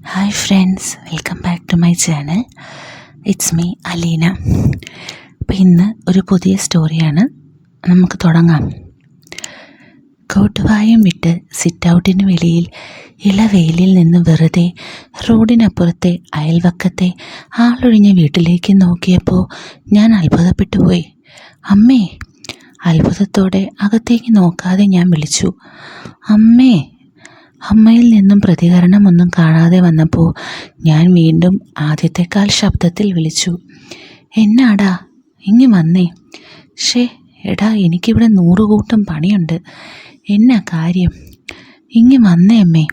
Hi friends, welcome back to my channel. It's me Aleena. അപ്പോൾ ഇന്ന് ഒരു പുതിയ സ്റ്റോറിയാണ്. നമുക്ക് തുടങ്ങാം. കോട്ടുവായും വിട്ട് സിറ്റ് ഔട്ടിന് വെളിയിൽ ഇളവെയിലിൽ നിന്ന് വെറുതെ റോഡിനപ്പുറത്തെ അയൽവക്കത്തെ ആളൊഴിഞ്ഞ വീട്ടിലേക്ക് നോക്കിയപ്പോൾ ഞാൻ അത്ഭുതപ്പെട്ടു പോയി. അമ്മേ! അത്ഭുതത്തോടെ അകത്തേക്ക് നോക്കാതെ ഞാൻ വിളിച്ചു, അമ്മേ. അമ്മയിൽ നിന്നും പ്രതികരണമൊന്നും കാണാതെ വന്നപ്പോൾ ഞാൻ വീണ്ടും ആദ്യത്തെക്കാൾ ശബ്ദത്തിൽ വിളിച്ചു, എന്നാടാ, ഇങ്ങ് വന്നേ. എടാ, എനിക്കിവിടെ 100 കൂട്ടം പണിയുണ്ട്. എന്നാ കാര്യം? ഇങ്ങ് വന്നേ അമ്മേ.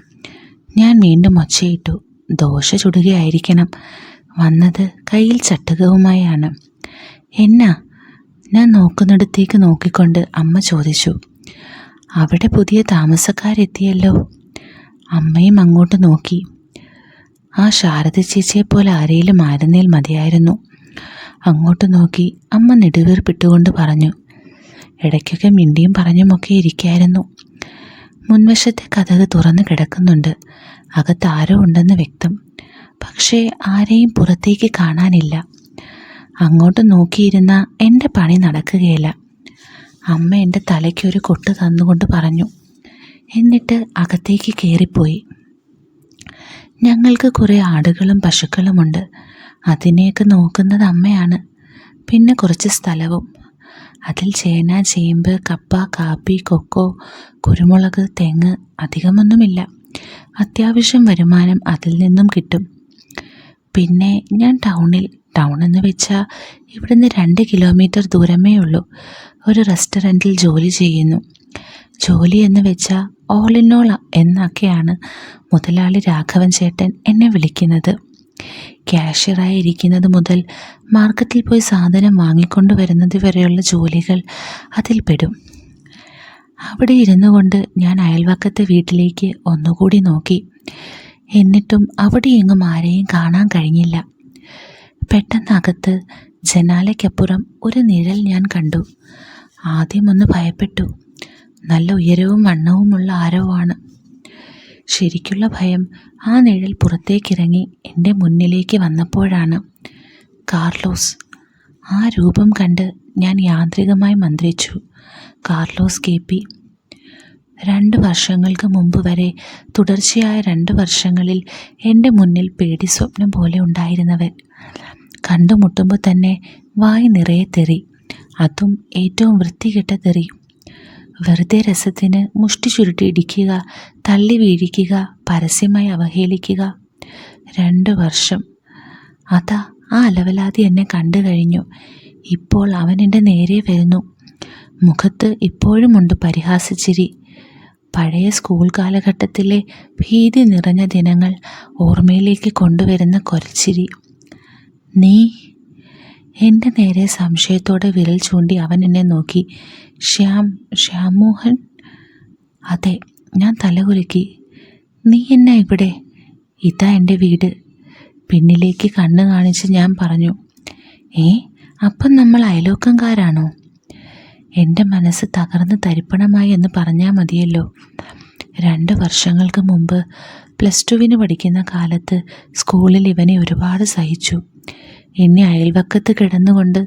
ഞാൻ വീണ്ടും ഒച്ചയിട്ടു. ദോശ ചുടുകയായിരിക്കണം. വന്നത് കയ്യിൽ ചട്ടുകവുമായാണ്. എന്നാ? ഞാൻ നോക്കുന്നിടത്തേക്ക് നോക്കിക്കൊണ്ട് അമ്മ ചോദിച്ചു. അവിടെ പുതിയ താമസക്കാരെത്തിയല്ലോ. അമ്മയും അങ്ങോട്ട് നോക്കി. ആ ശാരദ ചേച്ചിയെപ്പോലെ ആരെങ്കിലും ആയിരുന്നേൽ മതിയായിരുന്നു. അങ്ങോട്ട് നോക്കി അമ്മ നെടുവീർപ്പിട്ടുകൊണ്ട് പറഞ്ഞു, ഇടയ്ക്കൊക്കെ മിണ്ടിയും പറഞ്ഞുമൊക്കെ ഇരിക്കായിരുന്നു. മുൻവശത്തെ കതക് തുറന്നു കിടക്കുന്നുണ്ട്. അകത്ത് ആരോ ഉണ്ടെന്ന് വ്യക്തം. പക്ഷേ ആരെയും പുറത്തേക്ക് കാണാനില്ല. അങ്ങോട്ട് നോക്കിയിരുന്ന എൻ്റെ പണി നടക്കുകയില്ല. അമ്മ എൻ്റെ തലയ്ക്കൊരു കൊട്ട് തന്നുകൊണ്ട് പറഞ്ഞു. എന്നിട്ട് അകത്തേക്ക് കയറിപ്പോയി. ഞങ്ങൾക്ക് കുറേ ആടുകളും പശുക്കളുമുണ്ട്. അതിനെയൊക്കെ നോക്കുന്നത് അമ്മയാണ്. പിന്നെ കുറച്ച് സ്ഥലവും. അതിൽ ചേന, ചേമ്പ്, കപ്പ, കാപ്പി, കൊക്കോ, കുരുമുളക്, തെങ്ങ്, അധികമൊന്നുമില്ല. അത്യാവശ്യം വരുമാനം അതിൽ നിന്നും കിട്ടും. പിന്നെ ഞാൻ ടൗൺ എന്ന് വെച്ചാൽ ഇവിടുന്ന് 2 കിലോമീറ്റർ ദൂരമേ ഉള്ളൂ, ഒരു റെസ്റ്റോറൻറ്റിൽ ജോലി ചെയ്യുന്നു. ജോലി എന്ന് വെച്ചാൽ ഓൾ ഇൻ ഓൾ എന്നൊക്കെയാണ് മുതലാളി രാഘവൻ ചേട്ടൻ എന്നെ വിളിക്കുന്നത്. ക്യാഷ്യറായി ഇരിക്കുന്നത് മുതൽ മാർക്കറ്റിൽ പോയി സാധനം വാങ്ങിക്കൊണ്ട് വരുന്നത് വരെയുള്ള ജോലികൾ അതിൽ പെടും. അവിടെ ഇരുന്നു കൊണ്ട് ഞാൻ അയൽവക്കത്തെ വീട്ടിലേക്ക് ഒന്നുകൂടി നോക്കി. എന്നിട്ടും അവിടെ എങ്ങും ആരെയും കാണാൻ കഴിഞ്ഞില്ല. പെട്ടെന്നകത്ത് ജനാലയ്ക്കപ്പുറം ഒരു നിഴൽ ഞാൻ കണ്ടു. ആദ്യമൊന്ന് ഭയപ്പെട്ടു. നല്ല ഉയരവും വണ്ണവുമുള്ള ആരോ ആണ്. ശരിക്കുള്ള ഭയം ആ നിഴൽ പുറത്തേക്കിറങ്ങി എൻ്റെ മുന്നിലേക്ക് വന്നപ്പോഴാണ്. കാർലോസ്. ആ രൂപം കണ്ട് ഞാൻ യാന്ത്രികമായി മന്ത്രിച്ചു, കാർലോസ് KP. 2 വർഷങ്ങൾക്ക് മുമ്പ് വരെ തുടർച്ചയായ 2 വർഷങ്ങളിൽ എൻ്റെ മുന്നിൽ പേടി സ്വപ്നം പോലെ ഉണ്ടായിരുന്നവൻ. കണ്ടുമുട്ടുമ്പോൾ തന്നെ വായി നിറയെ തെറി. അതും ഏറ്റവും വൃത്തികെട്ട തെറി. വെറുതെ രസത്തിന് മുഷ്ടി ചുരുട്ടി ഇടിക്കുക, തള്ളി വീഴിക്കുക, പരസ്യമായി അവഹേളിക്കുക. 2 വർഷം. അതാ ആ അലവലാതി എന്നെ കണ്ടു കഴിഞ്ഞു. ഇപ്പോൾ അവൻ എൻ്റെ നേരെ വരുന്നു. മുഖത്ത് ഇപ്പോഴുമുണ്ട് പരിഹാസച്ചിരി. പഴയ സ്കൂൾ കാലഘട്ടത്തിലെ ഭീതി നിറഞ്ഞ ദിനങ്ങൾ ഓർമ്മയിലേക്ക് കൊണ്ടുവരുന്ന കൊരച്ചിരി. നീ? എൻ്റെ നേരെ സംശയത്തോടെ വിരൽ ചൂണ്ടി അവൻ എന്നെ നോക്കി. ശ്യാം മോഹൻ? അതെ. ഞാൻ തലകുലുക്കി. നീ എന്നാ ഇവിടെ? ഇതാ എൻ്റെ വീട്. പിന്നിലേക്ക് കണ്ണ് കാണിച്ച് ഞാൻ പറഞ്ഞു, അപ്പം നമ്മൾ അയലോക്കംകാരാണോ? എൻ്റെ മനസ്സ് തകർന്ന് തരിപ്പണമായി എന്ന് പറഞ്ഞാൽ മതിയല്ലോ. 2 വർഷങ്ങൾക്ക് മുമ്പ് +2 പഠിക്കുന്ന കാലത്ത് സ്കൂളിൽ ഇവനെ ഒരുപാട് സഹിച്ചു. എന്നെ അയൽവക്കത്ത് കിടന്നുകൊണ്ട്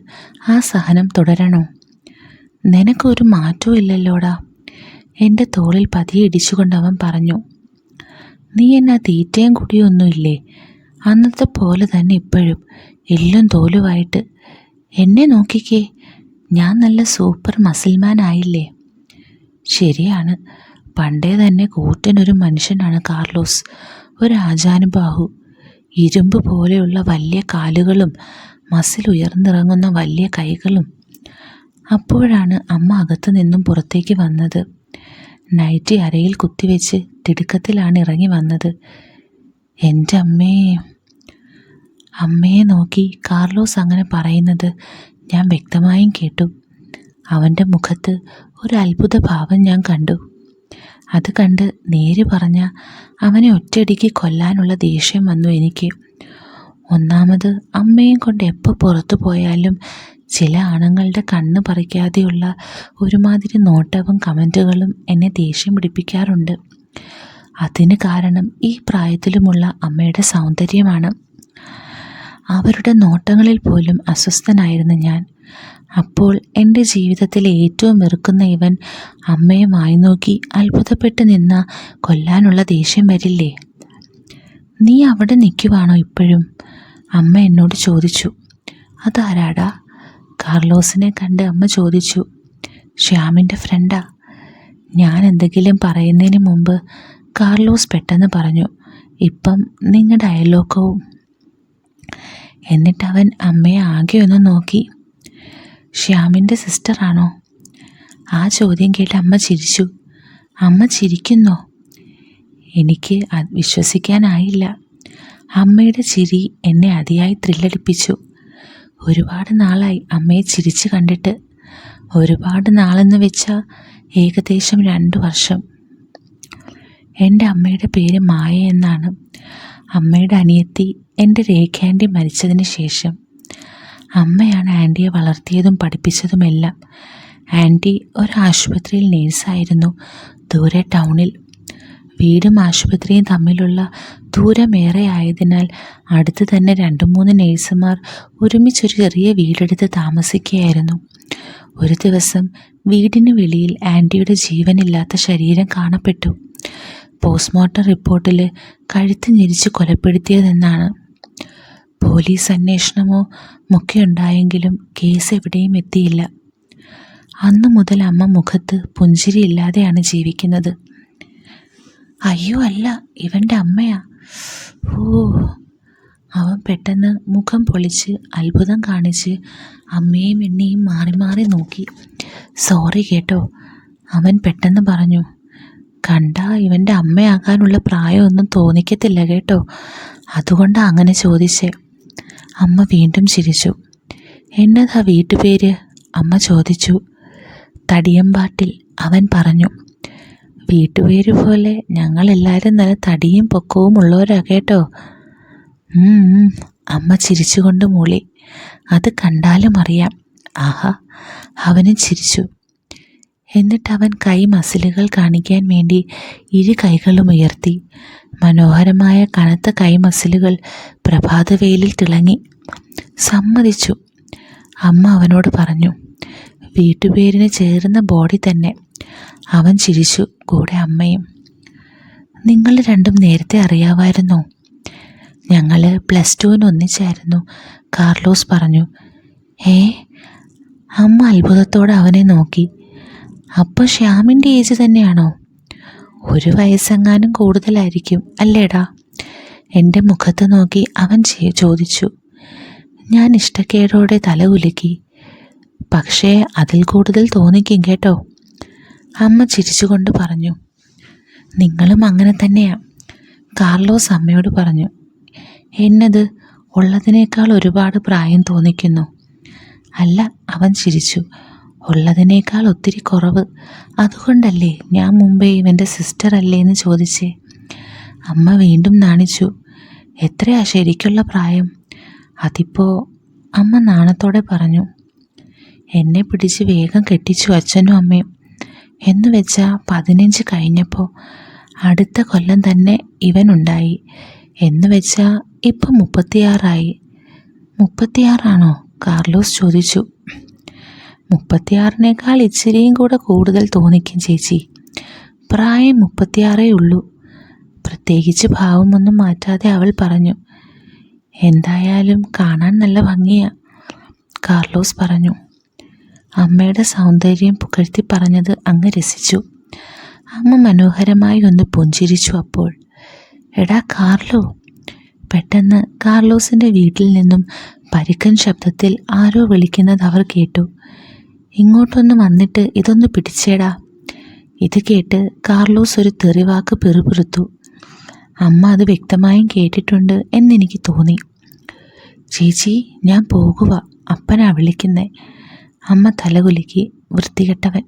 ആ സഹനം തുടരണോ? നിനക്കൊരു മാറ്റവും ഇല്ലല്ലോടാ. എൻ്റെ തോളിൽ പതിയെ ഇടിച്ചുകൊണ്ട് അവൻ പറഞ്ഞു. നീ എന്നാ തീറ്റയും കുടിയൊന്നുമില്ലേ? അന്നത്തെ പോലെ തന്നെ ഇപ്പോഴും എല്ലും തോലുമായിട്ട്. എന്നെ നോക്കിക്കേ, ഞാൻ നല്ല സൂപ്പർ മസിൽമാൻ ആയില്ലേ? ശരിയാണ്, പണ്ടേ തന്നെ കൂറ്റനൊരു മനുഷ്യനാണ് കാർലോസ്. ഒരു ആജാനുബാഹു. ഇരുമ്പ് പോലെയുള്ള വലിയ കാലുകളും മസിൽ ഉയർന്നിറങ്ങുന്ന വലിയ കൈകളും. അപ്പോഴാണ് അമ്മ അകത്തു നിന്നും പുറത്തേക്ക് വന്നത്. നൈറ്റി അരയിൽ കുത്തിവെച്ച് തിടുക്കത്തിലാണ് ഇറങ്ങി വന്നത്. എൻ്റെ അമ്മേ! അമ്മയെ നോക്കി കാർലോസ് അങ്ങനെ പറയുന്നത് ഞാൻ വ്യക്തമായും കേട്ടു. അവൻ്റെ മുഖത്ത് ഒരു അത്ഭുത ഭാവം ഞാൻ കണ്ടു. അത് കണ്ട് നേര് പറഞ്ഞാൽ അവനെ ഒറ്റയടിക്ക് കൊല്ലാനുള്ള ദേഷ്യം വന്നു എനിക്ക്. ഒന്നാമത് അമ്മയും കൊണ്ട് എപ്പോൾ പുറത്തു പോയാലും ചില ആണുങ്ങളുടെ കണ്ണ് പറിക്കാതെയുള്ള ഒരുമാതിരി നോട്ടവും കമൻറ്റുകളും എന്നെ ദേഷ്യം പിടിപ്പിക്കാറുണ്ട്. അതിന് കാരണം ഈ പ്രായത്തിലുമുള്ള അമ്മയുടെ സൗന്ദര്യമാണ്. അവരുടെ നോട്ടങ്ങളിൽ പോലും അസ്വസ്ഥനായിരുന്നു ഞാൻ. അപ്പോൾ എൻ്റെ ജീവിതത്തിലെ ഏറ്റവും വെറുക്കുന്ന ഇവൻ അമ്മയെ വായി നോക്കി അത്ഭുതപ്പെട്ട് നിന്ന കൊല്ലാനുള്ള ദേഷ്യം വരില്ലേ? നീ അവിടെ നിൽക്കുവാണോ ഇപ്പോഴും? അമ്മ എന്നോട് ചോദിച്ചു. അതാരാടാ? കാർലോസിനെ കണ്ട് അമ്മ ചോദിച്ചു. ശ്യാമിൻ്റെ ഫ്രണ്ടാ. ഞാൻ എന്തെങ്കിലും പറയുന്നതിന് മുമ്പ് കാർലോസ് പെട്ടെന്ന് പറഞ്ഞു, ഇപ്പം നിങ്ങളുടെ അയൽവക്കവും. എന്നിട്ടവൻ അമ്മയെ ആകെ ഒന്ന് നോക്കി. ശ്യാമിൻ്റെ സിസ്റ്ററാണോ? ആ ചോദ്യം കേട്ട് അമ്മ ചിരിച്ചു. അമ്മ ചിരിക്കുന്നോ? എനിക്ക് വിശ്വസിക്കാനായില്ല. അമ്മയുടെ ചിരി എന്നെ അതിയായി ത്രില്ലടിപ്പിച്ചു. ഒരുപാട് നാളായി അമ്മയെ ചിരിച്ചു കണ്ടിട്ട്. ഒരുപാട് നാളെന്ന് വെച്ചാൽ ഏകദേശം 2 വർഷം. എൻ്റെ അമ്മയുടെ പേര് മായ എന്നാണ്. അമ്മയുടെ അനിയത്തി എൻ്റെ രേഖാൻറ്റി മരിച്ചതിന് ശേഷം. അമ്മയാണ് ആൻറ്റിയെ വളർത്തിയതും പഠിപ്പിച്ചതുമെല്ലാം. ആൻറ്റി ഒരാശുപത്രിയിൽ നേഴ്സായിരുന്നു, ദൂരെ ടൗണിൽ. വീടും ആശുപത്രിയും തമ്മിലുള്ള ദൂരമേറെ ആയതിനാൽ അടുത്ത് തന്നെ 2-3 നേഴ്സുമാർ ഒരുമിച്ചൊരു ചെറിയ വീടെടുത്ത് താമസിക്കുകയായിരുന്നു. ഒരു ദിവസം വീടിന് വെളിയിൽ ആൻറ്റിയുടെ ജീവനില്ലാത്ത ശരീരം കാണപ്പെട്ടു. പോസ്റ്റ്മോർട്ടം റിപ്പോർട്ടിൽ കഴുത്ത് ഞെരിച്ച് കൊലപ്പെടുത്തിയതെന്നാണ്. പോലീസ് അന്വേഷണമോ ഒക്കെ ഉണ്ടായെങ്കിലും കേസ് എവിടെയും എത്തിയില്ല. അന്നു മുതൽ അമ്മ മുഖത്ത് പുഞ്ചിരിയില്ലാതെയാണ് ജീവിക്കുന്നത്. അയ്യോ അല്ല, ഇവൻ്റെ അമ്മയാ. ഓ! അവൻ പെട്ടെന്ന് മുഖം പൊളിച്ച് അത്ഭുതം കാണിച്ച് അമ്മയും എന്നെയും മാറി മാറി നോക്കി. സോറി കേട്ടോ, അവൻ പെട്ടെന്ന് പറഞ്ഞു. കണ്ടാ ഇവൻ്റെ അമ്മയാകാനുള്ള പ്രായമൊന്നും തോന്നിക്കത്തില്ല കേട്ടോ, അതുകൊണ്ടാണ് അങ്ങനെ ചോദിച്ചേ. അമ്മ വീണ്ടും ചിരിച്ചു. എന്നതാ വീട്ടുപേര്? അമ്മ ചോദിച്ചു. തടിയമ്പാട്ടിൽ, അവൻ പറഞ്ഞു. വീട്ടുപേര് പോലെ ഞങ്ങളെല്ലാവരും നല്ല തടിയും പൊക്കവും ഉള്ളവരാ കേട്ടോ. അമ്മ ചിരിച്ചുകൊണ്ട് മൂളി. അത് കണ്ടാലും അറിയാം. ആഹാ, അവനും ചിരിച്ചു. എന്നിട്ട് അവൻ കൈ മസിലുകൾ കാണിക്കാൻ വേണ്ടി 2 കൈകളും ഉയർത്തി. മനോഹരമായ കനത്ത കൈ മസിലുകൾ പ്രഭാതവെയിലിൽ തിളങ്ങി. സമ്മതിച്ചു. അമ്മ അവനോട് പറഞ്ഞു. വീട്ടുപേരിന് ചേർന്ന ബോഡി തന്നെ. അവൻ ചിരിച്ചു, കൂടെ അമ്മയും. നിങ്ങൾ രണ്ടും നേരത്തെ അറിയാമായിരുന്നോ? ഞങ്ങൾ +2 ഒന്നിച്ചായിരുന്നു, കാർലോസ് പറഞ്ഞു. അമ്മ അത്ഭുതത്തോടെ അവനെ നോക്കി. അപ്പോൾ ശ്യാമിൻ്റെ ഏജ് തന്നെയാണോ? 1 വയസ്സെങ്ങാനും കൂടുതലായിരിക്കും അല്ലേടാ? എൻ്റെ മുഖത്ത് നോക്കി അവൻ ചോദിച്ചു. ഞാൻ ഇഷ്ടക്കേടോടെ തല കുലുക്കി. പക്ഷേ അതിൽ കൂടുതൽ തോന്നിക്കും കേട്ടോ, അമ്മ ചിരിച്ചുകൊണ്ട് പറഞ്ഞു. നിങ്ങളും അങ്ങനെ തന്നെയാ, കാർലോസ് അമ്മയോട് പറഞ്ഞു. എന്നത് ഉള്ളതിനേക്കാൾ ഒരുപാട് പ്രായം തോന്നിക്കുന്നു. അല്ല, അവൻ ചിരിച്ചു. ഉള്ളതിനേക്കാൾ ഒത്തിരി കുറവ്. അതുകൊണ്ടല്ലേ ഞാൻ മുമ്പേ ഇവൻ്റെ സിസ്റ്റർ അല്ലേ എന്ന് ചോദിച്ചേ. അമ്മ വീണ്ടും നാണിച്ചു. എത്രയാ ശരിക്കുള്ള പ്രായം? അതിപ്പോൾ, അമ്മ നാണത്തോടെ പറഞ്ഞു. എന്നെ പിടിച്ച് വേഗം കെട്ടിച്ചു അച്ഛനും അമ്മയും. എന്ന് വെച്ചാൽ 15 കഴിഞ്ഞപ്പോൾ അടുത്ത കൊല്ലം തന്നെ ഇവനുണ്ടായി. എന്ന് വെച്ചാൽ ഇപ്പം 36 ആയി. 36 കാർലോസ് ചോദിച്ചു. 36-നേക്കാൾ ഇച്ചിരിയും കൂടെ കൂടുതൽ തോന്നിക്കും ചേച്ചി. പ്രായം 36 ഉള്ളൂ. പ്രത്യേകിച്ച് ഭാവമൊന്നും മാറ്റാതെ അവൾ പറഞ്ഞു. എന്തായാലും കാണാൻ നല്ല ഭംഗിയാ, കാർലോസ് പറഞ്ഞു. അമ്മയുടെ സൗന്ദര്യം പുകഴ്ത്തി പറഞ്ഞത് അങ്ങ് രസിച്ചു. അമ്മ മനോഹരമായി ഒന്ന് പുഞ്ചിരിച്ചു. അപ്പോൾ, എടാ കാർലോ! പെട്ടെന്ന് കാർലോസിൻ്റെ വീട്ടിൽ നിന്നും പരുക്കൻ ശബ്ദത്തിൽ ആരോ വിളിക്കുന്നത് അവർ കേട്ടു. ഇങ്ങോട്ടൊന്ന് വന്നിട്ട് ഇതൊന്ന് പിടിച്ചേടാ. ഇത് കേട്ട് കാർലോസ് ഒരു തെറിവാക്ക് പിറുപിറുത്തു. അമ്മ അത് വ്യക്തമായും കേട്ടിട്ടുണ്ട് എന്നെനിക്ക് തോന്നി. ചേച്ചി, ഞാൻ പോകുക, അപ്പനാ വിളിക്കുന്നേ. അമ്മ തലകുലുക്കി. വൃത്തികെട്ടവൻ.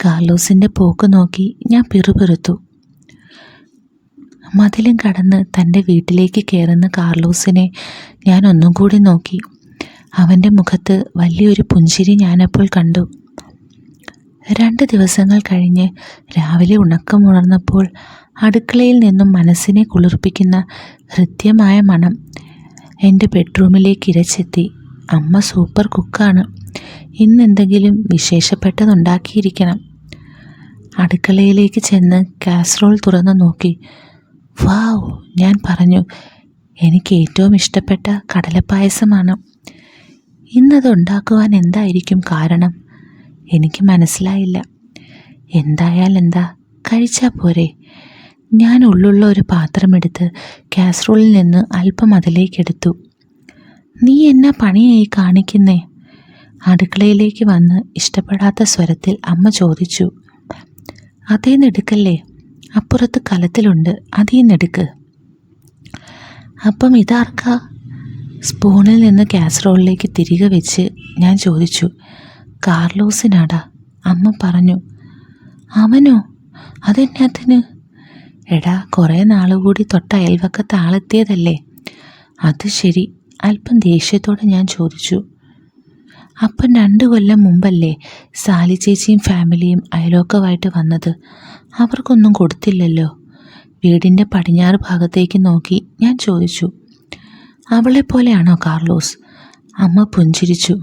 കാർലോസിൻ്റെ പോക്ക് നോക്കി ഞാൻ പിറുപിറുത്തു. മതിലും കടന്ന് തൻ്റെ വീട്ടിലേക്ക് കയറുന്ന കാർലോസിനെ ഞാൻ ഒന്നും കൂടി നോക്കി. അവൻ്റെ മുഖത്ത് വലിയൊരു പുഞ്ചിരി ഞാനപ്പോൾ കണ്ടു. 2 ദിവസങ്ങൾ കഴിഞ്ഞ് രാവിലെ ഉണക്കമുണർന്നപ്പോൾ അടുക്കളയിൽ നിന്നും മനസ്സിനെ കുളിർപ്പിക്കുന്ന ഹൃദ്യമായ മണം എൻ്റെ ബെഡ്റൂമിലേക്ക് ഇരച്ചെത്തി. അമ്മ സൂപ്പർ കുക്കാണ്. ഇന്നെന്തെങ്കിലും വിശേഷപ്പെട്ടതുണ്ടാക്കിയിരിക്കണം. അടുക്കളയിലേക്ക് ചെന്ന് കാസറോൾ തുറന്നു നോക്കി. വാവ്, ഞാൻ പറഞ്ഞു. എനിക്ക് ഏറ്റവും ഇഷ്ടപ്പെട്ട കടലപ്പായസമാണ്. ഇന്നത് ഉണ്ടാക്കുവാൻ എന്തായിരിക്കും കാരണം? എനിക്ക് മനസ്സിലായില്ല. എന്തായാലെന്താ, കഴിച്ചാൽ പോരെ. ഞാൻ ഉള്ളുള്ള ഒരു പാത്രമെടുത്ത് കാസറോളിൽ നിന്ന് അല്പം അതിലേക്കെടുത്തു. നീ എന്നാ പണിയായി കാണിക്കുന്നേ? അടുക്കളയിലേക്ക് വന്ന് ഇഷ്ടപ്പെടാത്ത സ്വരത്തിൽ അമ്മ ചോദിച്ചു. അതേന്നെടുക്കല്ലേ, അപ്പുറത്ത് കലത്തിലുണ്ട്, അതീന്നെടുക്ക്. അപ്പം ഇതാർക്കാ? സ്പൂണിൽ നിന്ന് കാസറോളിലേക്ക് തിരികെ വെച്ച് ഞാൻ ചോദിച്ചു. കാർലോസിനാടാ, അമ്മ പറഞ്ഞു. അവനോ? അതെന്നാത്തിന്? എടാ, കുറേ നാളുകൂടി തൊട്ട അയൽവക്കത്ത് ആളെത്തിയതല്ലേ. അത് ശരി, അല്പം ദേഷ്യത്തോടെ ഞാൻ ചോദിച്ചു. അപ്പം 2 കൊല്ലം മുമ്പല്ലേ സാലി ചേച്ചിയും ഫാമിലിയും അയലോക്കമായിട്ട് വന്നത്? അവർക്കൊന്നും കൊടുത്തില്ലല്ലോ. വീടിൻ്റെ പടിഞ്ഞാറ് ഭാഗത്തേക്ക് നോക്കി ഞാൻ ചോദിച്ചു. അവളെപ്പോലെയാണോ കാർലോസ്? അമ്മ പുഞ്ചിരിച്ചു.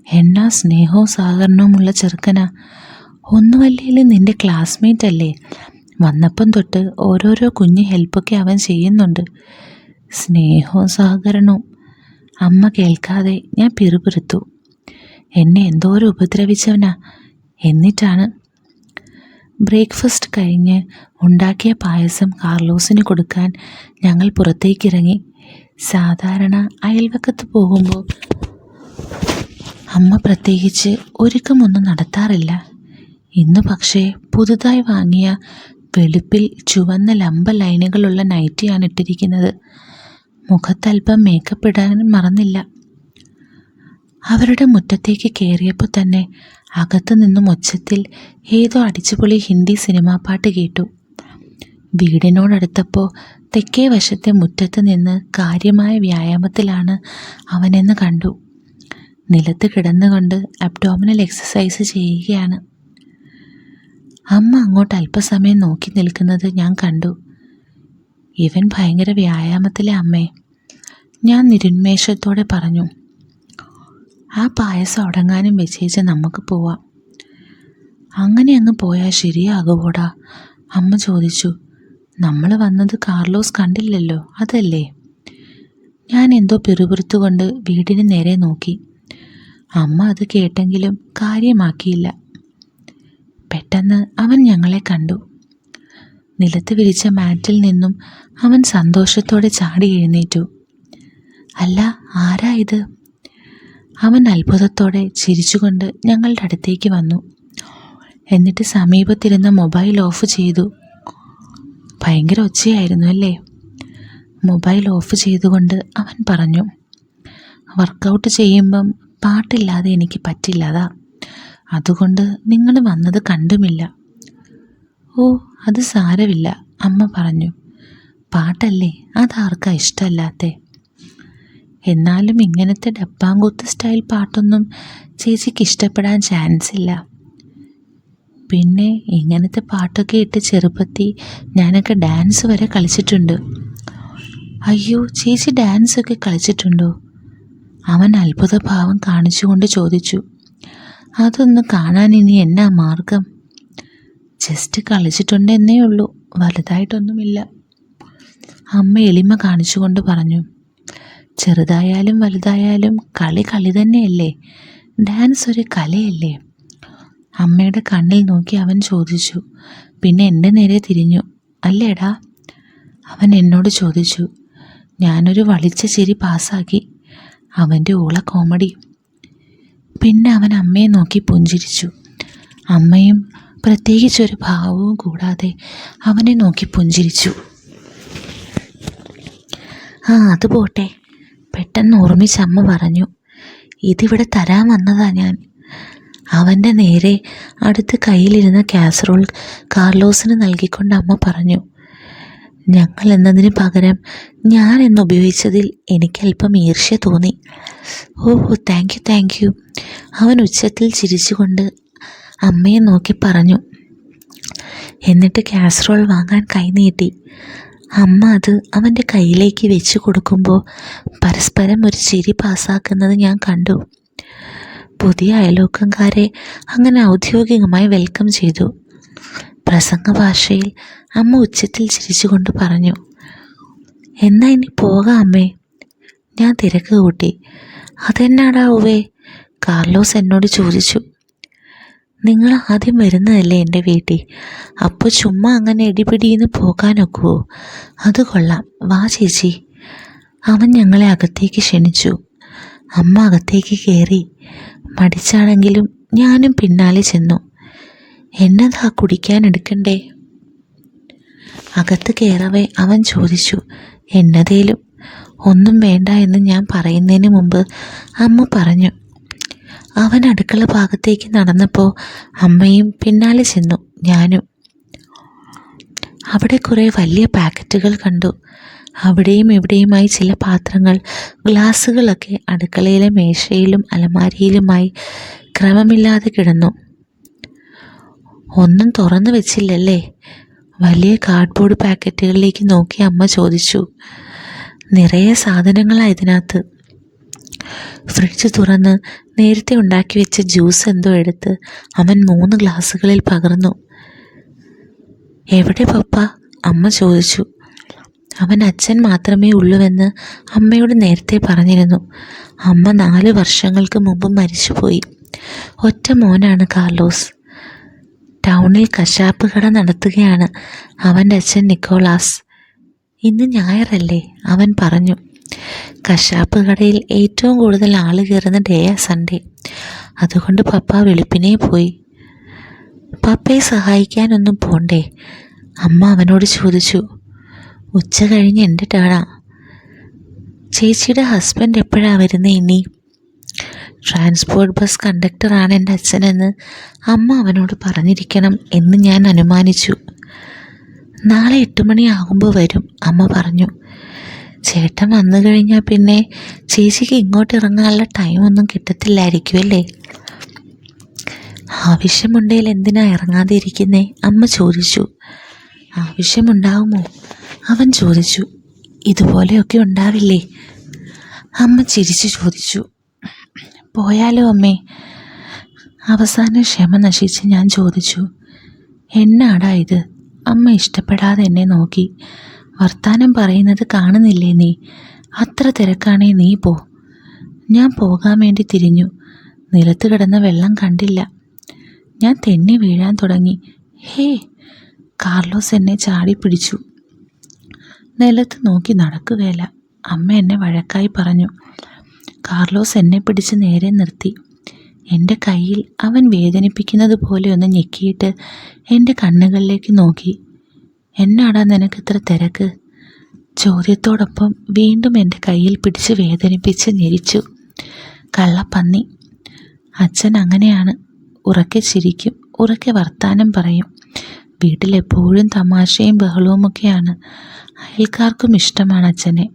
എന്നാ സ്നേഹവും സഹകരണവുമുള്ള ചെറുക്കനാ. ഒന്നുമല്ലേലും നിൻ്റെ ക്ലാസ്മേറ്റ് അല്ലേ. വന്നപ്പം തൊട്ട് ഓരോരോ കുഞ്ഞു ഹെൽപ്പൊക്കെ അവൻ ചെയ്യുന്നുണ്ട്. സ്നേഹവും സഹകരണവും. അമ്മ കേൾക്കാതെ ഞാൻ പിറുപിറുത്തു. എന്നെ എന്തോരം ഉപദ്രവിച്ചവനാ. എന്നിട്ടാണ്. ബ്രേക്ക്ഫാസ്റ്റ് കഴിഞ്ഞ് ഉണ്ടാക്കിയ പായസം കാർലോസിന് കൊടുക്കാൻ ഞങ്ങൾ പുറത്തേക്കിറങ്ങി. സാധാരണ അയൽവക്കത്ത് പോകുമ്പോൾ അമ്മ പ്രത്യേകിച്ച് ഒരുക്കമൊന്നും നടത്താറില്ല. ഇന്ന് പക്ഷേ പുതുതായി വാങ്ങിയ വെളുപ്പിൽ ചുവന്ന ലംബ ലൈനുകളുള്ള നൈറ്റിയാണ് ഇട്ടിരിക്കുന്നത്. മുഖത്തല്പം മേക്കപ്പ് ഇടാൻ മറന്നില്ല. അവരുടെ മുറ്റത്തേക്ക് കയറിയപ്പോൾ തന്നെ അകത്തു നിന്നും ഉച്ചത്തിൽ ഏതോ അടിച്ചുപൊളി ഹിന്ദി സിനിമാ പാട്ട് കേട്ടു. വീടിനോടടുത്തപ്പോൾ തെക്കേ വശത്തെ മുറ്റത്ത് നിന്ന് കാര്യമായ വ്യായാമത്തിലാണ് അവനെന്ന് കണ്ടു. നിലത്ത് കിടന്നുകൊണ്ട് അബ്ഡോമിനൽ എക്സസൈസ് ചെയ്യുകയാണ്. അമ്മ അങ്ങോട്ട് അല്പസമയം നോക്കി നിൽക്കുന്നത് ഞാൻ കണ്ടു. ഇവൻ ഭയങ്കര വ്യായാമത്തിലെ അമ്മേ, ഞാൻ നിരുന്മേഷത്തോടെ പറഞ്ഞു. ആ പായസം അടങ്ങാനും വെച്ചേച്ച് നമുക്ക് പോവാം. അങ്ങനെ അങ്ങ് പോയാൽ ശരിയാകുമോടാ? അമ്മ ചോദിച്ചു. നമ്മൾ വന്നത് കാർലോസ് കണ്ടില്ലല്ലോ, അതല്ലേ? ഞാൻ എന്തോ പിറുപിറുത്തുകൊണ്ട് വീടിന് നേരെ നോക്കി. അമ്മ അത് കേട്ടെങ്കിലും കാര്യമാക്കിയില്ല. പെട്ടെന്ന് അവൻ ഞങ്ങളെ കണ്ടു. നിലത്ത് വിരിച്ച മാറ്റിൽ നിന്നും അവൻ സന്തോഷത്തോടെ ചാടി എഴുന്നേറ്റു. അല്ല, ആരാ ഇത്? അവൻ അത്ഭുതത്തോടെ ചിരിച്ചുകൊണ്ട് ഞങ്ങളുടെ അടുത്തേക്ക് വന്നു. എന്നിട്ട് സമീപത്തിരുന്ന മൊബൈൽ ഓഫ് ചെയ്തു. ഭയങ്കര ഒച്ചയായിരുന്നു അല്ലേ? മൊബൈൽ ഓഫ് ചെയ്തുകൊണ്ട് അവൻ പറഞ്ഞു. വർക്കൗട്ട് ചെയ്യുമ്പം പാട്ടില്ലാതെ എനിക്ക് പറ്റില്ലതാ. അതുകൊണ്ട് നിങ്ങൾ വന്നത് കണ്ടുമില്ല. ഓ, അത് സാരമില്ല, അമ്മ പറഞ്ഞു. പാട്ടല്ലേ, അതാർക്കാ ഇഷ്ടമല്ലാത്തേ? എന്നാലും ഇങ്ങനത്തെ ഡപ്പാങ്കൂത്ത് സ്റ്റൈൽ പാട്ടൊന്നും ചേച്ചിക്ക് ഇഷ്ടപ്പെടാൻ ചാൻസ് ഇല്ല. പിന്നെ ഇങ്ങനത്തെ പാട്ടൊക്കെ ഇട്ട് ചെറുപ്പത്തിൽ ഞാനൊക്കെ ഡാൻസ് വരെ കളിച്ചിട്ടുണ്ട്. അയ്യോ, ചേച്ചി ഡാൻസൊക്കെ കളിച്ചിട്ടുണ്ടോ? അവൻ അത്ഭുതഭാവം കാണിച്ചുകൊണ്ട് ചോദിച്ചു. അതൊന്ന് കാണാൻ ഇനി എന്നാ മാർഗം? ജസ്റ്റ് കളിച്ചിട്ടുണ്ടെന്നേ ഉള്ളൂ, വലുതായിട്ടൊന്നുമില്ല, അമ്മ എളിമ കാണിച്ചുകൊണ്ട് പറഞ്ഞു. ചെറുതായാലും വലുതായാലും കളി കളി തന്നെയല്ലേ. ഡാൻസ് ഒരു കലയല്ലേ? അമ്മയുടെ കണ്ണിൽ നോക്കി അവൻ ചോദിച്ചു. പിന്നെ എൻ്റെ നേരെ തിരിഞ്ഞു. അല്ലേടാ? അവൻ എന്നോട് ചോദിച്ചു. ഞാനൊരു വളിച്ച ചിരി പാസ്സാക്കി. അവൻ്റെ ഊള കോമഡി. പിന്നെ അവൻ അമ്മയെ നോക്കി പുഞ്ചിരിച്ചു. അമ്മയും പ്രത്യേകിച്ചൊരു ഭാവവും കൂടാതെ അവനെ നോക്കി പുഞ്ചിരിച്ചു. അത് പോട്ടെ, പെട്ടെന്ന് ഓർമ്മിച്ച അമ്മ പറഞ്ഞു. ഇതിവിടെ തരാൻ വന്നതാ ഞാൻ. അവൻ്റെ നേരെ അടുത്ത് കയ്യിലിരുന്ന കാസറോൾ കാർലോസിന് നൽകിക്കൊണ്ട് അമ്മ പറഞ്ഞു. ഞങ്ങൾ എന്നതിന് പകരം ഞാൻ എന്നുപയോഗിച്ചതിൽ എനിക്കല്പം ഈർഷ്യ തോന്നി. ഓ, താങ്ക് യു അവൻ ഉച്ചത്തിൽ ചിരിച്ചുകൊണ്ട് അമ്മയെ നോക്കി പറഞ്ഞു. എന്നിട്ട് കാസറോൾ വാങ്ങാൻ കൈനീട്ടി. അമ്മ അത് അവൻ്റെ കയ്യിലേക്ക് വെച്ച് കൊടുക്കുമ്പോൾ പരസ്പരം ഒരു ചിരി പാസ്സാക്കുന്നത് ഞാൻ കണ്ടു. പുതിയ അയൽവക്കംകാരെ അങ്ങനെ ഔദ്യോഗികമായി വെൽക്കം ചെയ്തു. പ്രസംഗ ഭാഷയിൽ അമ്മ ഉച്ചത്തിൽ ചിരിച്ചുകൊണ്ട് പറഞ്ഞു, എന്നാ ഇനി പോകാം അമ്മേ. ഞാൻ തിരക്ക് കൂട്ടി. അതെന്നാടാ ഉവേ? കാർലോസ് എന്നോട് ചോദിച്ചു. നിങ്ങൾ ആദ്യം വരുന്നതല്ലേ എൻ്റെ വീട്ടിൽ, അപ്പോൾ ചുമ്മാ അങ്ങനെ ഇടിപിടിയിന്ന് പോകാനൊക്കുവോ? അത് കൊള്ളാം, വാ ചേച്ചി. അവൻ ഞങ്ങളെ അകത്തേക്ക് ക്ഷണിച്ചു. അമ്മ അകത്തേക്ക് കയറി. മടിച്ചാണെങ്കിലും ഞാനും പിന്നാലെ ചെന്നു. എന്നതാ കുടിക്കാൻ എടുക്കണ്ടേ? അകത്ത് കയറവേ അവൻ ചോദിച്ചു. എന്നതേലും. ഒന്നും വേണ്ട എന്ന് ഞാൻ പറയുന്നതിന് മുമ്പ് അമ്മ പറഞ്ഞു. അവൻ അടുക്കള ഭാഗത്തേക്ക് നടന്നപ്പോൾ അമ്മയും പിന്നാലെ ചെന്നു, ഞാനും. അവിടെ കുറേ വലിയ പാക്കറ്റുകൾ കണ്ടു. അവിടെയും ഇവിടെയുമായി ചില പാത്രങ്ങൾ, ഗ്ലാസ്സുകളൊക്കെ അടുക്കളയിലെ മേശയിലും അലമാരിയിലുമായി ക്രമമില്ലാതെ കിടന്നു. ഒന്നും തുറന്നു വെച്ചില്ലല്ലേ? വലിയ കാർഡ്ബോർഡ് പാക്കറ്റുകളിലേക്ക് നോക്കി അമ്മ ചോദിച്ചു. നിറയെ സാധനങ്ങളാണ് ഇതിനകത്ത്. ഫ്രിഡ്ജ് തുറന്ന് നേരത്തെ ഉണ്ടാക്കി വെച്ച ജ്യൂസ് എന്തോ എടുത്ത് അവൻ 3 ഗ്ലാസ്സുകളിൽ പകർന്നു. എവിടെ പപ്പ? അമ്മ ചോദിച്ചു. അവൻ അച്ഛൻ മാത്രമേ ഉള്ളൂവെന്ന് അമ്മയോട് നേരത്തെ പറഞ്ഞിരുന്നു. അമ്മ 4 വർഷങ്ങൾക്ക് മുമ്പ് മരിച്ചുപോയി. ഒറ്റ മോനാണ് കാർലോസ്. ടൗണിൽ കശാപ്പ് കട നടത്തുകയാണ് അവൻ്റെ അച്ഛൻ നിക്കോളാസ്. ഇന്ന് ഞായറല്ലേ? അവൻ പറഞ്ഞു. കശാപ്പ് കടയിൽ ഏറ്റവും കൂടുതൽ ആൾ കയറുന്ന ഡേയാ സൺഡേ. അതുകൊണ്ട് പപ്പ വെളുപ്പിനെ പോയി. പപ്പയെ സഹായിക്കാനൊന്നും പോണ്ടേ? അമ്മ അവനോട് ചോദിച്ചു. ഉച്ച കഴിഞ്ഞ് എൻ്റെ ടേണാ. ചേച്ചിയുടെ ഹസ്ബൻഡ് എപ്പോഴാണ് വരുന്നത് ഇനി? ട്രാൻസ്പോർട്ട് ബസ് കണ്ടക്ടറാണ് എൻ്റെ അച്ഛനെന്ന് അമ്മ അവനോട് പറഞ്ഞിരിക്കണം എന്ന് ഞാൻ അനുമാനിച്ചു. നാളെ 8 മണിയാകുമ്പോൾ വരും, അമ്മ പറഞ്ഞു. ചേട്ടൻ വന്നു കഴിഞ്ഞാൽ പിന്നെ ചേച്ചിക്ക് ഇങ്ങോട്ട് ഇറങ്ങാനുള്ള ടൈമൊന്നും കിട്ടത്തില്ലായിരിക്കുമല്ലേ? ആവശ്യമുണ്ടെങ്കിൽ എന്തിനാ ഇറങ്ങാതെ ഇരിക്കുന്നേ? അമ്മ ചോദിച്ചു. ആവശ്യമുണ്ടാവുമോ? അവൻ ചോദിച്ചു. ഇതുപോലെയൊക്കെ ഉണ്ടാവില്ലേ? അമ്മ ചിരിച്ചു ചോദിച്ചു. പോയാലോ അമ്മേ? അവസാനം ക്ഷമ നശിച്ച് ഞാൻ ചോദിച്ചു. എന്നാടാ ഇത്? അമ്മ ഇഷ്ടപ്പെടാതെ എന്നെ നോക്കി. വർത്താനം പറയുന്നത് കാണുന്നില്ലേ നീ? അത്ര തിരക്കാണേ നീ പോ. ഞാൻ പോകാൻ വേണ്ടി തിരിഞ്ഞു. നിലത്ത് കിടന്ന വെള്ളം കണ്ടില്ല. ഞാൻ തെന്നി വീഴാൻ തുടങ്ങി. ഹേ! കാർലോസ് എന്നെ ചാടി പിടിച്ചു. നിലത്ത് നോക്കി നടക്കുകയില്ല, അമ്മ എന്നെ വഴക്കായി പറഞ്ഞു. കാർലോസ് എന്നെ പിടിച്ച് നേരെ നിർത്തി. എൻ്റെ കയ്യിൽ അവൻ വേദനിപ്പിക്കുന്നത് പോലെ ഒന്ന് ഞെക്കിയിട്ട് എൻ്റെ കണ്ണുകളിലേക്ക് നോക്കി. എന്നാടാ നിനക്കിത്ര തിരക്ക്? ചോദ്യത്തോടൊപ്പം വീണ്ടും എൻ്റെ കയ്യിൽ പിടിച്ച് വേദനിപ്പിച്ച് ഞെരിച്ചു. കള്ളപ്പന്നി. അച്ഛൻ അങ്ങനെയാണ്. ഉറക്കെ ചിരിക്കും, ഉറക്കെ വർത്താനം പറയും. വീട്ടിലെപ്പോഴും തമാശയും ബഹളവുമൊക്കെയാണ്. അയൽക്കാർക്കും ഇഷ്ടമാണ് അച്ഛനെ.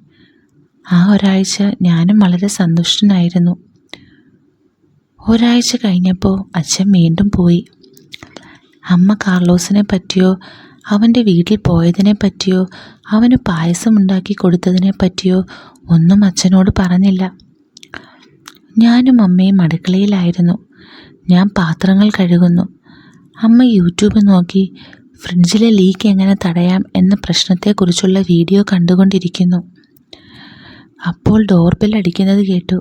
ആ ഒരാഴ്ച ഞാനും വളരെ സന്തുഷ്ടനായിരുന്നു. ഒരാഴ്ച കഴിഞ്ഞപ്പോൾ അച്ഛൻ വീണ്ടും പോയി. അമ്മ കാർലോസിനെ പറ്റിയോ അവൻ്റെ വീട്ടിൽ പോയതിനെ പറ്റിയോ അവന് പായസം ഉണ്ടാക്കി കൊടുത്തതിനെ പറ്റിയോ ഒന്നും അച്ഛനോട് പറഞ്ഞില്ല. ഞാനും അമ്മയും അടുക്കളയിലായിരുന്നു. ഞാൻ പാത്രങ്ങൾ കഴുകുന്നു. അമ്മ യൂട്യൂബ് നോക്കി ഫ്രിഡ്ജിലെ ലീക്ക് എങ്ങനെ തടയാം എന്ന പ്രശ്നത്തെക്കുറിച്ചുള്ള വീഡിയോ കണ്ടുകൊണ്ടിരിക്കുന്നു. അപ്പോൾ ഡോർബെൽ അടിക്കുന്നത് കേട്ടു.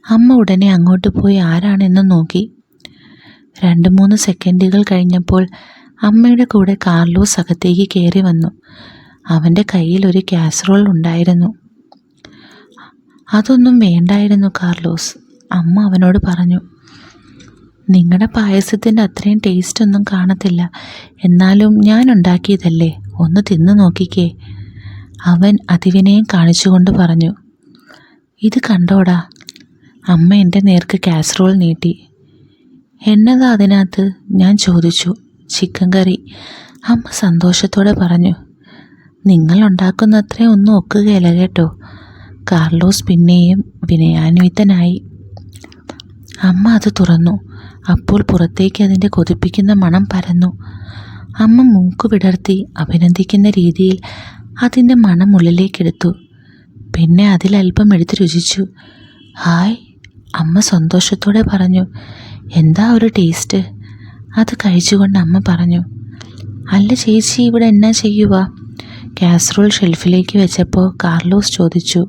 അമ്മ ഉടനെ അങ്ങോട്ട് പോയി ആരാണെന്ന് നോക്കി. 2-3 സെക്കൻഡുകൾ കഴിഞ്ഞപ്പോൾ അമ്മയുടെ കൂടെ കാർലോസ് അകത്തേക്ക് കയറി വന്നു. അവൻ്റെ കയ്യിൽ ഒരു കാസറോൾ ഉണ്ടായിരുന്നു. അതൊന്നും വേണ്ടായിരുന്നു കാർലോസ്, അമ്മ അവനോട് പറഞ്ഞു. നിങ്ങളുടെ പായസത്തിൻ്റെ അത്രയും ടേസ്റ്റ് ഒന്നും കാണത്തില്ല, എന്നാലും ഞാൻ ഉണ്ടാക്കിയതല്ലേ, ഒന്ന് തിന്നു നോക്കിക്കേ, അവൻ അതിവിനയം കാണിച്ചുകൊണ്ട് പറഞ്ഞു. ഇത് കണ്ടോടാ. അമ്മ എൻ്റെ നേർക്ക് കാസറോൾ നീട്ടി. എന്നതാ അതിനകത്ത്? ഞാൻ ചോദിച്ചു. ചിക്കൻ കറി, അമ്മ സന്തോഷത്തോടെ പറഞ്ഞു. നിങ്ങൾ ഉണ്ടാക്കുന്നത്രേ ഒന്നും ഒക്കുകയില്ല കേട്ടോ. കാർലോസ് പിന്നെയും വിനയാന്വിതനായി. അമ്മ അത് തുറന്നു. അപ്പോൾ പുറത്തേക്ക് അതിൻ്റെ കൊതിപ്പിക്കുന്ന മണം പരന്നു. അമ്മ മൂക്ക് വിടർത്തി അഭിനന്ദിക്കുന്ന രീതിയിൽ അതിൻ്റെ മണം ഉള്ളിലേക്കെടുത്തു. പിന്നെ അതിലൽപ്പം എടുത്ത് രുചിച്ചു. ഹായ്, അമ്മ സന്തോഷത്തോടെ പറഞ്ഞു. എന്താ ഒരു ടേസ്റ്റ്? അത് കഴിച്ചുകൊണ്ട് അമ്മ പറഞ്ഞു, അല്ല ചേച്ചി, ഇവിടെ എന്നാ ചെയ്യുക? കാസറോൾ ഷെൽഫിലേക്ക് വെച്ചപ്പോൾ കാർലോസ് ചോദിച്ചു.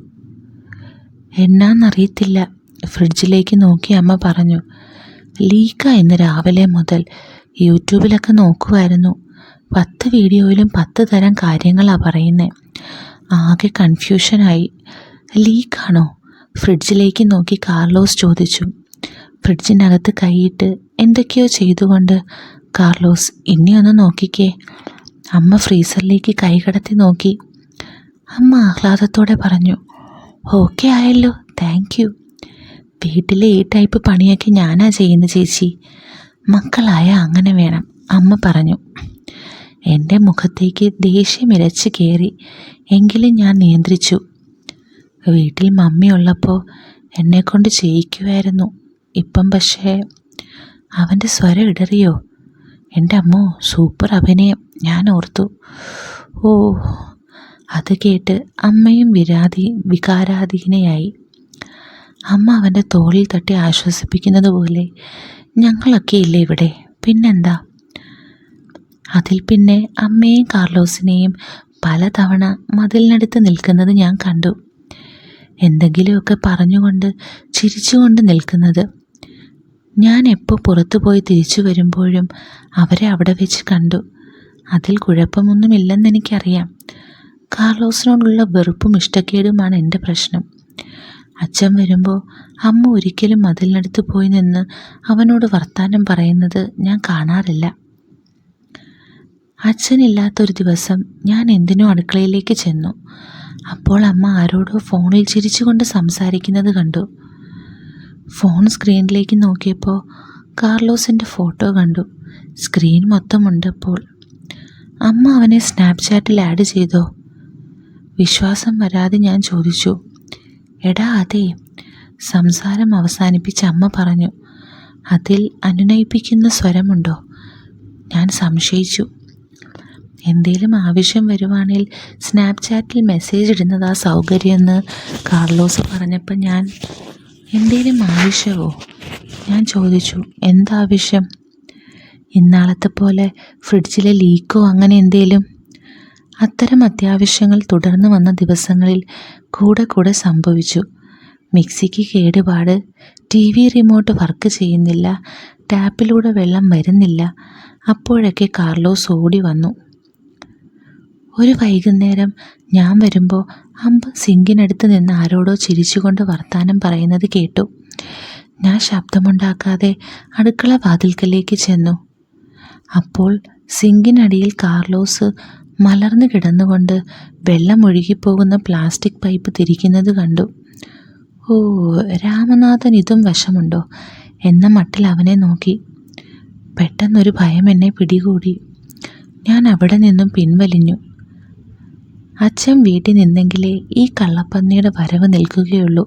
എന്നാന്നറിയത്തില്ല. ഫ്രിഡ്ജിലേക്ക് നോക്കി അമ്മ പറഞ്ഞു. ലീക്കാ ഇന്ന് രാവിലെ മുതൽ. യൂട്യൂബിലൊക്കെ നോക്കുമായിരുന്നു. 10 വീഡിയോയിലും 10 തരം കാര്യങ്ങളാണ് പറയുന്നത്. ആകെ കൺഫ്യൂഷനായി. ലീക്കാണോ? ഫ്രിഡ്ജിലേക്ക് നോക്കി കാർലോസ് ചോദിച്ചു. ഫ്രിഡ്ജിനകത്ത് കൈയിട്ട് എന്തൊക്കെയോ ചെയ്തുകൊണ്ട് കാർലോസ്, ഇനി ഒന്ന് നോക്കിക്കേ. അമ്മ ഫ്രീസറിലേക്ക് കൈ കടത്തി നോക്കി. അമ്മ ആഹ്ലാദത്തോടെ പറഞ്ഞു, ഓക്കെ ആയല്ലോ, താങ്ക് യു. വീട്ടിലെ ഈ ടൈപ്പ് പണിയൊക്കെ ഞാനാ ചെയ്യുന്നത് ചേച്ചി. മക്കളായ അങ്ങനെ വേണം, അമ്മ പറഞ്ഞു. എൻ്റെ മുഖത്തേക്ക് ദേഷ്യം ഇരച്ച് കയറി. എങ്കിലും ഞാൻ നിയന്ത്രിച്ചു. വീട്ടിൽ മമ്മി ഉള്ളപ്പോൾ എന്നെക്കൊണ്ട് ചെയ്യിക്കുമായിരുന്നു. ഇപ്പം പക്ഷേ. അവൻ്റെ സ്വരം ഇടറിയോ? എൻ്റെ അമ്മോ, സൂപ്പർ അഭിനയം, ഞാൻ ഓർത്തു. ഓ, അത് കേട്ട് അമ്മയും വികാരാധീനയായി. അമ്മ അവൻ്റെ തോളിൽ തട്ടി ആശ്വസിപ്പിക്കുന്നത് പോലെ, ഞങ്ങളൊക്കെ ഇല്ലേ ഇവിടെ, പിന്നെന്താ? അതിൽ പിന്നെ അമ്മയും കാർലോസിനെയും പലതവണ മതിലിനടുത്ത് നിൽക്കുന്നത് ഞാൻ കണ്ടു. എന്തെങ്കിലുമൊക്കെ പറഞ്ഞുകൊണ്ട് ചിരിച്ചുകൊണ്ട് നിൽക്കുന്നത്. ഞാൻ എപ്പോൾ പുറത്തു പോയി തിരിച്ചു വരുമ്പോഴും അവരെ അവിടെ വെച്ച് കണ്ടു. അതിൽ കുഴപ്പമൊന്നുമില്ലെന്നെനിക്കറിയാം. കാർലോസിനോടുള്ള വെറുപ്പും ഇഷ്ടക്കേടുമാണ് എൻ്റെ പ്രശ്നം. അച്ഛൻ വരുമ്പോൾ അമ്മ ഒരിക്കലും മതിലിനടുത്ത് പോയി നിന്ന് അവനോട് വർത്താനം പറയുന്നത് ഞാൻ കാണാറില്ല. അച്ഛനില്ലാത്തൊരു ദിവസം ഞാൻ എന്തിനോ അടുക്കളയിലേക്ക് ചെന്നു. അപ്പോൾ അമ്മ ആരോടോ ഫോണിൽ ചിരിച്ചുകൊണ്ട് സംസാരിക്കുന്നത് കണ്ടു. ഫോൺ സ്ക്രീനിലേക്ക് നോക്കിയപ്പോൾ കാർലോസിൻ്റെ ഫോട്ടോ കണ്ടു. സ്ക്രീൻ മൊത്തമുണ്ടപ്പോൾ. അമ്മ അവനെ സ്നാപ്ചാറ്റിൽ ആഡ് ചെയ്തോ? വിശ്വാസം വരാതെ ഞാൻ ചോദിച്ചു. എടാ അതെ. സംസാരം അവസാനിപ്പിച്ച് അമ്മ പറഞ്ഞു. അതിൽ അനുനയിപ്പിക്കുന്ന സ്വരമുണ്ടോ? ഞാൻ സംശയിച്ചു. എന്തേലും ആവശ്യം വരുവാണെങ്കിൽ സ്നാപ്ചാറ്റിൽ മെസ്സേജ് ഇടുന്നതാ സൗകര്യമെന്ന് കാർലോസ് പറഞ്ഞപ്പോൾ ഞാൻ, എന്തേലും ആവശ്യമോ? ഞാൻ ചോദിച്ചു. എന്താവശ്യം? ഇന്നാളത്തെ പോലെ ഫ്രിഡ്ജിലെ ലീക്കോ അങ്ങനെ എന്തേലും? അത്തരം അത്യാവശ്യങ്ങൾ തുടർന്ന് വന്ന ദിവസങ്ങളിൽ കൂടെ സംഭവിച്ചു. മിക്സിക്ക് കേടുപാട്, TV റിമോട്ട് വർക്ക് ചെയ്യുന്നില്ല, ടാപ്പിലൂടെ വെള്ളം വരുന്നില്ല. അപ്പോഴൊക്കെ കാർലോസ് ഓടി വന്നു. ഒരു വൈകുന്നേരം ഞാൻ വരുമ്പോൾ അമ്പ സിങ്കിനടുത്ത് നിന്ന് ആരോടോ ചിരിച്ചുകൊണ്ട് വർത്താനം പറയുന്നത് കേട്ടു. ഞാൻ ശബ്ദമുണ്ടാക്കാതെ അടുക്കള വാതിൽക്കലേക്ക് ചെന്നു. അപ്പോൾ സിങ്കിനടിയിൽ കാർലോസ് മലർന്നു കിടന്നുകൊണ്ട് വെള്ളം ഒഴുകിപ്പോകുന്ന പ്ലാസ്റ്റിക് പൈപ്പ് തിരിക്കുന്നത് കണ്ടു. ഓ, രാമനാഥൻ ഇതും വശമുണ്ടോ എന്ന മട്ടിൽ അവനെ നോക്കി. പെട്ടെന്നൊരു ഭയം എന്നെ പിടികൂടി. ഞാൻ അവിടെ നിന്നും പിൻവലിഞ്ഞു. അച്ഛൻ വീട്ടിൽ നിന്നെങ്കിലേ ഈ കള്ളപ്പന്നിയുടെ വരവ് നിൽക്കുകയുള്ളൂ.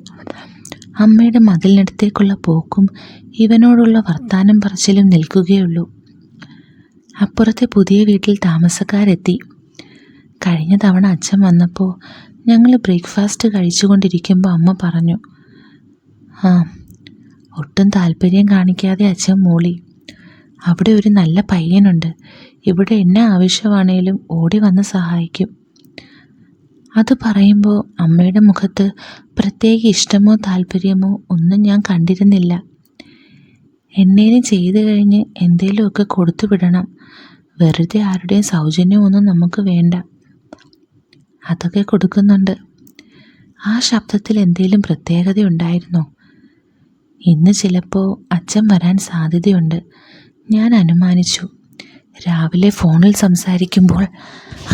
അമ്മയുടെ മതിലിനടുത്തേക്കുള്ള പോക്കും ഇവനോടുള്ള വർത്താനം പറച്ചിലും നിൽക്കുകയുള്ളൂ. അപ്പുറത്തെ പുതിയ വീട്ടിൽ താമസക്കാരെത്തി. കഴിഞ്ഞ തവണ അച്ഛൻ വന്നപ്പോൾ ഞങ്ങൾ ബ്രേക്ക്ഫാസ്റ്റ് കഴിച്ചുകൊണ്ടിരിക്കുമ്പോൾ അമ്മ പറഞ്ഞു. ഒട്ടും താല്പര്യം കാണിക്കാതെ അച്ഛൻ മൂളി. അവിടെ ഒരു നല്ല പയ്യനുണ്ട്. ഇവിടെ എന്നെ ആവശ്യമാണേലും ഓടി വന്ന് സഹായിക്കും. അത് പറയുമ്പോൾ അമ്മയുടെ മുഖത്ത് പ്രത്യേക ഇഷ്ടമോ താല്പര്യമോ ഒന്നും ഞാൻ കണ്ടിരുന്നില്ല. എന്നേലും ചെയ്തു കഴിഞ്ഞ് എന്തേലുമൊക്കെ കൊടുത്തു വിടണം. വെറുതെ ആരുടെയും സൗജന്യമൊന്നും നമുക്ക് വേണ്ട. അതൊക്കെ കൊടുക്കുന്നുണ്ട്. ആ ശബ്ദത്തിൽ എന്തേലും പ്രത്യേകതയുണ്ടായിരുന്നോ? ഇന്ന് ചിലപ്പോൾ അച്ഛൻ വരാൻ സാധ്യതയുണ്ട്. ഞാൻ അനുമാനിച്ചു. രാവിലെ ഫോണിൽ സംസാരിക്കുമ്പോൾ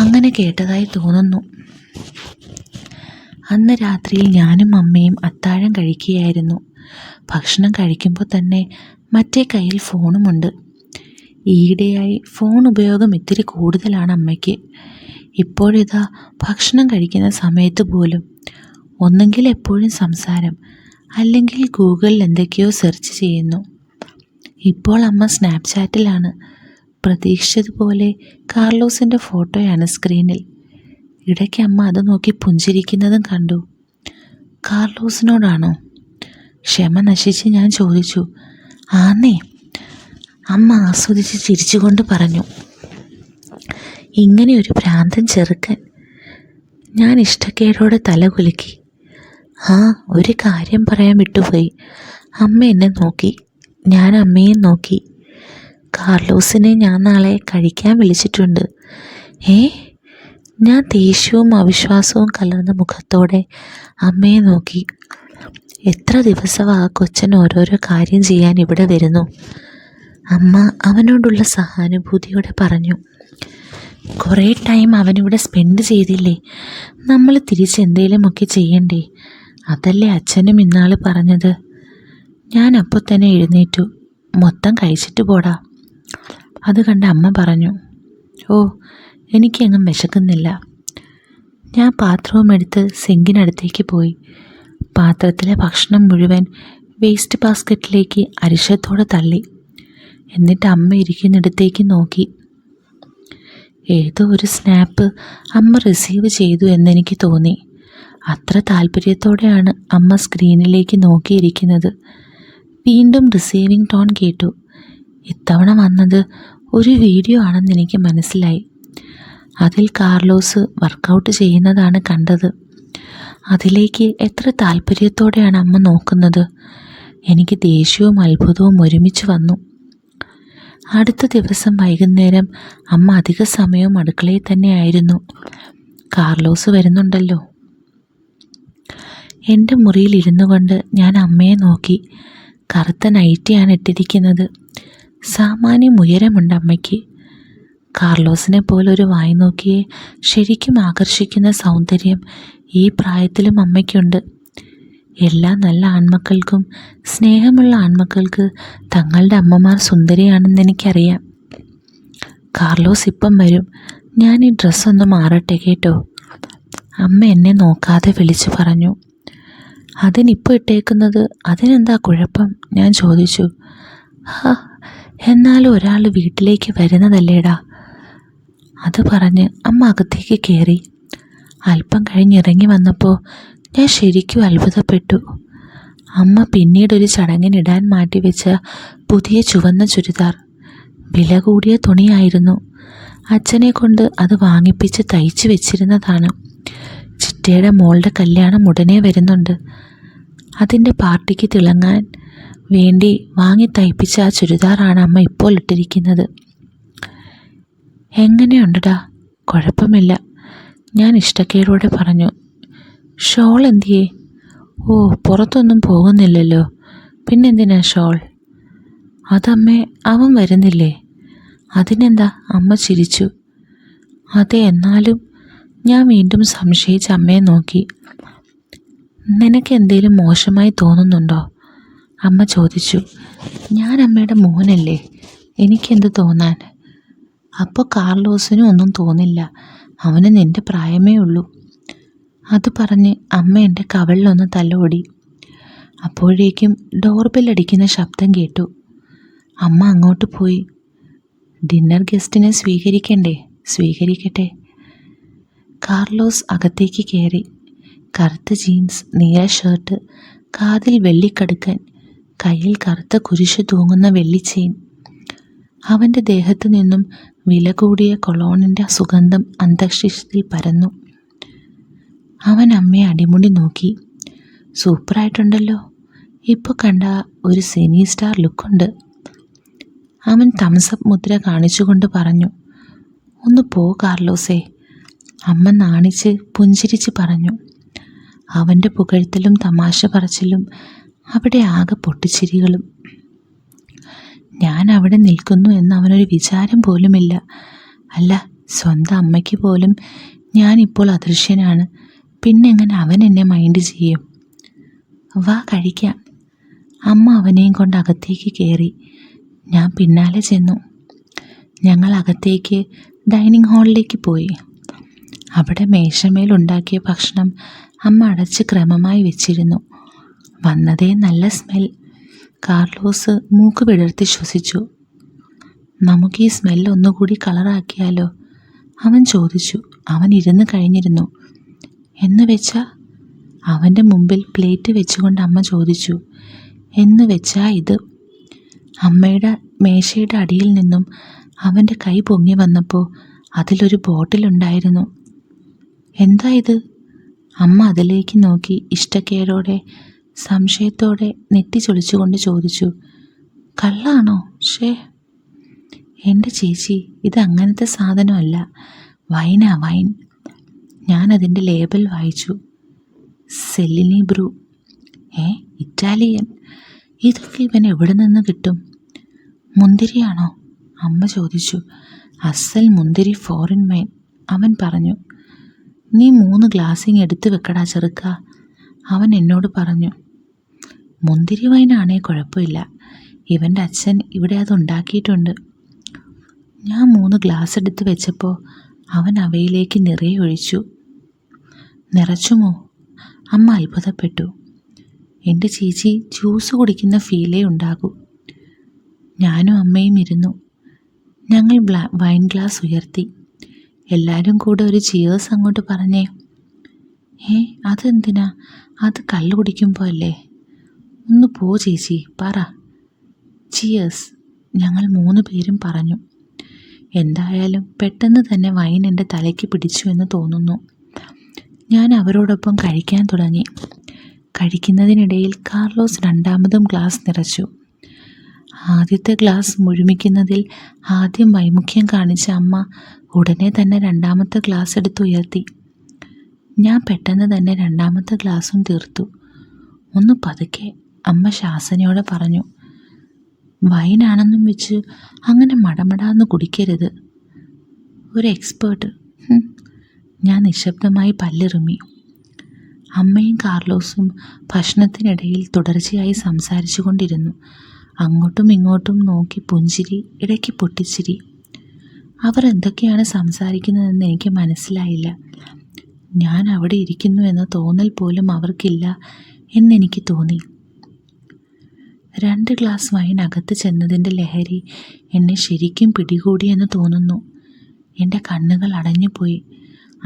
അങ്ങനെ കേട്ടതായി തോന്നുന്നു. അന്ന് രാത്രിയിൽ ഞാനും അമ്മയും അത്താഴം കഴിക്കുകയായിരുന്നു. ഭക്ഷണം കഴിക്കുമ്പോൾ തന്നെ മറ്റേ കയ്യിൽ ഫോണുമുണ്ട്. ഈയിടെയായി ഫോൺ ഉപയോഗം ഇത്തിരി കൂടുതലാണ് അമ്മയ്ക്ക്. ഇപ്പോഴിതാ ഭക്ഷണം കഴിക്കുന്ന സമയത്ത് പോലും ഒന്നെങ്കിൽ എപ്പോഴും സംസാരം, അല്ലെങ്കിൽ ഗൂഗിളിൽ എന്തൊക്കെയോ സെർച്ച് ചെയ്യുന്നു. ഇപ്പോൾ അമ്മ സ്നാപ്ചാറ്റിലാണ്. പ്രതീക്ഷിച്ചതുപോലെ കാർലോസിൻ്റെ ഫോട്ടോയാണ് സ്ക്രീനിൽ. ഇടയ്ക്ക് അമ്മ അത് നോക്കി പുഞ്ചിരിക്കുന്നതും കണ്ടു. കാർലോസിനോടാണോ? ക്ഷമ നശിച്ച് ഞാൻ ചോദിച്ചു. ആന്നേ, അമ്മ ആസ്വദിച്ച് ചിരിച്ചുകൊണ്ട് പറഞ്ഞു. ഇങ്ങനെയൊരു ഭ്രാന്തൻ ചെറുക്കൻ. ഞാൻ ഇഷ്ടക്കേടോടെ തല കുലുക്കി. ഒരു കാര്യം പറയാൻ വിട്ടുപോയി. അമ്മ എന്നെ നോക്കി, ഞാൻ അമ്മയെ നോക്കി. കാർലോസിനെ ഞാൻ നാളെ കഴിക്കാൻ വിളിച്ചിട്ടുണ്ട്. ഞാൻ ദേഷ്യവും അവിശ്വാസവും കലർന്ന മുഖത്തോടെ അമ്മയെ നോക്കി. എത്ര ദിവസമാ ആ കൊച്ചൻ ഓരോരോ കാര്യം ചെയ്യാൻ ഇവിടെ വരുന്നു? അമ്മ അവനോടുള്ള സഹാനുഭൂതിയോടെ പറഞ്ഞു. കുറേ ടൈം അവനിവിടെ സ്പെൻഡ് ചെയ്തില്ലേ, നമ്മൾ തിരിച്ചെന്തേലുമൊക്കെ ചെയ്യണ്ടേ? അതല്ലേ അച്ഛനും ഇന്നാൾ പറഞ്ഞത്. ഞാൻ അപ്പോൾ തന്നെ എഴുന്നേറ്റു. മൊത്തം കഴിച്ചിട്ട് പോടാ. അത് കണ്ട് അമ്മ പറഞ്ഞു, എനിക്കെങ്ങും വിശക്കുന്നില്ല. ഞാൻ പാത്രവും എടുത്ത് സിങ്കിനടുത്തേക്ക് പോയി. പാത്രത്തിലെ ഭക്ഷണം മുഴുവൻ വേസ്റ്റ് ബാസ്ക്കറ്റിലേക്ക് അരിശത്തോടെ തള്ളി. എന്നിട്ട് അമ്മ ഇരിക്കുന്നിടത്തേക്ക് നോക്കി. ഏതോ ഒരു സ്നാപ്പ് അമ്മ റിസീവ് ചെയ്തു എന്നെനിക്ക് തോന്നി. അത്ര താല്പര്യത്തോടെയാണ് അമ്മ സ്ക്രീനിലേക്ക് നോക്കിയിരിക്കുന്നത്. വീണ്ടും റിസീവിംഗ് ടോൺ കേട്ടു. ഇത്തവണ വന്നത് ഒരു വീഡിയോ ആണെന്ന് എനിക്ക് മനസ്സിലായി. അതിൽ കാർലോസ് വർക്കൗട്ട് ചെയ്യുന്നതാണ് കണ്ടത്. അതിലേക്ക് എത്ര താല്പര്യത്തോടെയാണ് അമ്മ നോക്കുന്നത്. എനിക്ക് ദേഷ്യവും അത്ഭുതവും ഒരുമിച്ച് വന്നു. അടുത്ത ദിവസം വൈകുന്നേരം അമ്മ അധിക സമയവും അടുക്കളയിൽ തന്നെയായിരുന്നു. കാർലോസ് വരുന്നുണ്ടല്ലോ. എൻ്റെ മുറിയിൽ ഇരുന്നു കൊണ്ട് ഞാൻ അമ്മയെ നോക്കി. കറുത്ത നൈറ്റിയാണ് ഇട്ടിരിക്കുന്നത്. സാമാന്യം ഉയരമുണ്ട് അമ്മയ്ക്ക്. കാർലോസിനെ പോലൊരു വായി നോക്കിയെ ശരിക്കും ആകർഷിക്കുന്ന സൗന്ദര്യം ഈ പ്രായത്തിലും അമ്മയ്ക്കുണ്ട്. എല്ലാ നല്ല ആൺമക്കൾക്കും സ്നേഹമുള്ള ആൺമക്കൾക്ക് തങ്ങളുടെ അമ്മമാർ സുന്ദരിയാണെന്ന് എനിക്കറിയാം. കാർലോസ് ഇപ്പം വരും, ഞാൻ ഈ ഡ്രസ്സൊന്ന് മാറട്ടെ കേട്ടോ, അമ്മ എന്നെ നോക്കാതെ വിളിച്ചു പറഞ്ഞു. അതിനിപ്പോൾ ഇട്ടേക്കുന്നത് അതിനെന്താ കുഴപ്പം? ഞാൻ ചോദിച്ചു. എന്നാലും ഒരാൾ വീട്ടിലേക്ക് വരുന്നതല്ലേടാ. അത് പറഞ്ഞ് അമ്മ അകത്തേക്ക് കയറി. അല്പം കഴിഞ്ഞിറങ്ങി വന്നപ്പോൾ ഞാൻ ശരിക്കും അത്ഭുതപ്പെട്ടു. അമ്മ പിന്നീടൊരു ചടങ്ങിനിടാൻ മാറ്റിവെച്ച പുതിയ ചുവന്ന ചുരിദാർ. വില കൂടിയ തുണിയായിരുന്നു. അച്ഛനെ കൊണ്ട് അത് വാങ്ങിപ്പിച്ച് തയ്ച്ചു വെച്ചിരുന്നതാണ്. ചിറ്റയുടെ മോളുടെ കല്യാണം ഉടനെ വരുന്നുണ്ട്. അതിൻ്റെ പാർട്ടിക്ക് തിളങ്ങാൻ വേണ്ടി വാങ്ങി തയ്പ്പിച്ച ആ ചുരിദാറാണ് അമ്മ ഇപ്പോൾ ഇട്ടിരിക്കുന്നത്. എങ്ങനെയുണ്ടടാ? കുഴപ്പമില്ല, ഞാൻ ഇഷ്ടക്കേടോടെ പറഞ്ഞു. ഷോൾ എന്തിയേ? പുറത്തൊന്നും പോകുന്നില്ലല്ലോ, പിന്നെന്തിനാ ഷോൾ? അതമ്മേ, അവൻ വരുന്നില്ലേ? അതിനെന്താ? അമ്മ ചിരിച്ചു. അതെ, എന്നാലും. ഞാൻ വീണ്ടും സംശയിച്ച് അമ്മയെ നോക്കി. നിനക്ക് എന്തേലും മോശമായി തോന്നുന്നുണ്ടോ? അമ്മ ചോദിച്ചു. ഞാൻ അമ്മയുടെ മോനല്ലേ, എനിക്കെന്ത് തോന്നാൻ? അപ്പോൾ കാർലോസിനും ഒന്നും തോന്നില്ല, അവന് നിൻ്റെ പ്രായമേ ഉള്ളൂ. അത് പറഞ്ഞ് അമ്മ എൻ്റെ കവിളിലൊന്ന് തലോടി. അപ്പോഴേക്കും ഡോർബെൽ അടിക്കുന്ന ശബ്ദം കേട്ടു. അമ്മ അങ്ങോട്ട് പോയി. ഡിന്നർ ഗസ്റ്റിനെ സ്വീകരിക്കണ്ടേ? സ്വീകരിക്കട്ടെ. കാർലോസ് അകത്തേക്ക് കയറി. കറുത്ത ജീൻസ്, നീല ഷർട്ട്, കാതിൽ വെള്ളിക്കടുക്കൻ, കയ്യിൽ കറുത്ത കുരിശ് തൂങ്ങുന്ന വെള്ളിച്ചെയിൻ. അവൻ്റെ ദേഹത്തു നിന്നും വില കൂടിയ കൊളോണിൻ്റെ സുഗന്ധം അന്തരീക്ഷത്തിൽ പരന്നു. അവൻ അമ്മയെ അടിമുടി നോക്കി. സൂപ്പറായിട്ടുണ്ടല്ലോ, ഇപ്പോൾ കണ്ട ഒരു സിനി സ്റ്റാർ ലുക്കുണ്ട്. അവൻ തംസപ്പ് മുദ്ര കാണിച്ചുകൊണ്ട് പറഞ്ഞു. ഒന്ന് പോ കാർലോസേ, അമ്മ നാണിച്ച് പുഞ്ചിരിച്ച് പറഞ്ഞു. അവൻ്റെ പുകഴ്ത്തലും തമാശ പറച്ചിലും അവിടെ ആകെ പൊട്ടിച്ചിരികളും. ഞാൻ അവിടെ നിൽക്കുന്നു എന്ന് അവനൊരു വിചാരം പോലുമില്ല. അല്ല, സ്വന്തം അമ്മയ്ക്ക് പോലും ഞാനിപ്പോൾ അദൃശ്യനാണ്. പിന്നെങ്ങനെ അവൻ എന്നെ മൈൻഡ് ചെയ്യും? വാ കഴിക്കാം. അമ്മ അവനെയും കൊണ്ട് അകത്തേക്ക് കയറി. ഞാൻ പിന്നാലെ ചെന്നു. ഞങ്ങൾ അകത്തേക്ക് ഡൈനിങ് ഹാളിലേക്ക് പോയി. അവിടെ മേശമേലുണ്ടാക്കിയ ഭക്ഷണം അമ്മ അടച്ച് ക്രമമായി വെച്ചിരുന്നു. വന്നതേ നല്ല സ്മെൽ. കാർലോസ് മൂക്ക് വിടർത്തി ശ്വസിച്ചു. നമുക്ക് ഈ സ്മെല്ല് ഒന്നുകൂടി കളറാക്കിയാലോ? അവൻ ചോദിച്ചു. അവൻ ഇരുന്ന് കഴിഞ്ഞിരുന്നു. എന്ന് വെച്ചാ? അവൻ്റെ മുമ്പിൽ പ്ലേറ്റ് വെച്ചുകൊണ്ട് അമ്മ ചോദിച്ചു. എന്ന് വെച്ചാ ഇത്. അമ്മയുടെ മേശയുടെ അടിയിൽ നിന്നും അവൻ്റെ കൈ പൊങ്ങി വന്നപ്പോൾ അതിലൊരു ബോട്ടിലുണ്ടായിരുന്നു. എന്താ ഇത്? അമ്മ അതിലേക്ക് നോക്കി ഇഷ്ടക്കേടോടെ സംശയത്തോടെ നെറ്റിച്ചൊളിച്ചുകൊണ്ട് ചോദിച്ചു. കള്ളാണോ? എൻ്റെ ചേച്ചി, ഇത് അങ്ങനത്തെ സാധനമല്ല, വൈനാ, വൈൻ. ഞാനതിൻ്റെ ലേബൽ വായിച്ചു. സെല്ലിനി ബ്രൂ. ഇറ്റാലിയൻ. ഇതൊക്കെ ഇവൻ എവിടെ നിന്ന് കിട്ടും? മുന്തിരിയാണോ? അമ്മ ചോദിച്ചു. അസൽ മുന്തിരി, ഫോറിൻ വൈൻ, അവൻ പറഞ്ഞു. നീ 3 ഗ്ലാസിങ് എടുത്തു വെക്കടാ ചെറുക്ക, അവൻ എന്നോട് പറഞ്ഞു. മുന്തിരി വൈനാണേ കുഴപ്പമില്ല, ഇവൻ്റെ അച്ഛൻ ഇവിടെ അതുണ്ടാക്കിയിട്ടുണ്ട്. ഞാൻ 3 ഗ്ലാസ് എടുത്ത് വെച്ചപ്പോൾ അവൻ അവയിലേക്ക് നിറയെ ഒഴിച്ചു. നിറച്ചുമോ? അമ്മ അത്ഭുതപ്പെട്ടു. എൻ്റെ ചേച്ചി ജ്യൂസ് കുടിക്കുന്ന ഫീലേ ഉണ്ടാകൂ. ഞാനും അമ്മയും ഇരുന്നു. ഞങ്ങൾ വൈൻ ഗ്ലാസ് ഉയർത്തി. എല്ലാവരും കൂടെ ഒരു ചിയേഴ്സ് അങ്ങോട്ട് പറഞ്ഞേ. അതെന്തിനാ? അത് കള്ളു കുടിക്കുമ്പോൾ അല്ലേ? ഒന്ന് പോ ചേച്ചി, പറ. ചിയേഴ്സ്, ഞങ്ങൾ 3 പേരും പറഞ്ഞു. എന്തായാലും പെട്ടെന്ന് തന്നെ വൈൻ എൻ്റെ തലയ്ക്ക് പിടിച്ചു എന്ന് തോന്നുന്നു. ഞാൻ അവരോടൊപ്പം കഴിക്കാൻ തുടങ്ങി. കഴിക്കുന്നതിനിടയിൽ കാർലോസ് 2ാമതും ഗ്ലാസ് നിറച്ചു. ആദ്യത്തെ ഗ്ലാസ് മുഴുമിക്കുന്നതിൽ ആദ്യം വൈമുഖ്യം കാണിച്ച അമ്മ ഉടനെ തന്നെ 2ാമത്തെ ഗ്ലാസ് എടുത്ത് ഉയർത്തി. ഞാൻ പെട്ടെന്ന് തന്നെ 2ാമത്തെ ഗ്ലാസും തീർത്തു. ഒന്ന് പതുക്കെ, അമ്മ ശാസനയോടെ പറഞ്ഞു. വൈനാണെന്നും വെച്ച് അങ്ങനെ മടമടാന്ന് കുടിക്കരുത്. ഒരു എക്സ്പേർട്ട്. ഞാൻ നിശബ്ദമായി പല്ലിറുമി. അമ്മയും കാർലോസും ഭക്ഷണത്തിനിടയിൽ തുടർച്ചയായി സംസാരിച്ചു കൊണ്ടിരുന്നു. അങ്ങോട്ടും ഇങ്ങോട്ടും നോക്കി പുഞ്ചിരി, ഇടയ്ക്ക് പൊട്ടിച്ചിരി. അവർ എന്തൊക്കെയാണ് സംസാരിക്കുന്നതെന്ന് എനിക്ക് മനസ്സിലായില്ല. ഞാൻ അവിടെ ഇരിക്കുന്നു എന്ന തോന്നൽ പോലും അവർക്കില്ല എന്നെനിക്ക് തോന്നി. 2 ഗ്ലാസ് വൈൻ അകത്ത് ചെന്നതിൻ്റെ ലഹരി എന്നെ ശരിക്കും പിടികൂടിയെന്ന് തോന്നുന്നു. എൻ്റെ കണ്ണുകൾ അടഞ്ഞുപോയി.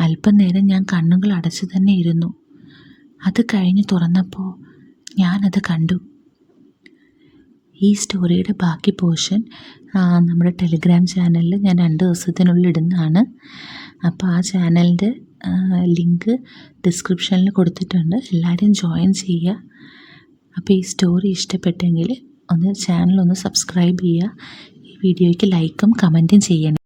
അല്പനേരം ഞാൻ കണ്ണുകൾ അടച്ചു തന്നെ ഇരുന്നു. അത് കഴിഞ്ഞ് തുറന്നപ്പോൾ ഞാനത് കണ്ടു. ഈ സ്റ്റോറിയുടെ ബാക്കി പോർഷൻ നമ്മുടെ ടെലിഗ്രാം ചാനലിൽ ഞാൻ 2 ദിവസത്തിനുള്ളിൽ ഇടുന്നതാണ്. അപ്പോൾ ആ ചാനലിൻ്റെ ലിങ്ക് ഡിസ്ക്രിപ്ഷനിൽ കൊടുത്തിട്ടുണ്ട്. എല്ലാവരും ജോയിൻ ചെയ്യുക. അപ്പോൾ ഈ സ്റ്റോറി ഇഷ്ടപ്പെട്ടെങ്കിൽ ചാനൽ ഒന്ന് സബ്സ്ക്രൈബ് ചെയ്യുക. ഈ വീഡിയോയ്ക്ക് ലൈക്കും കമൻറ്റും ചെയ്യണം.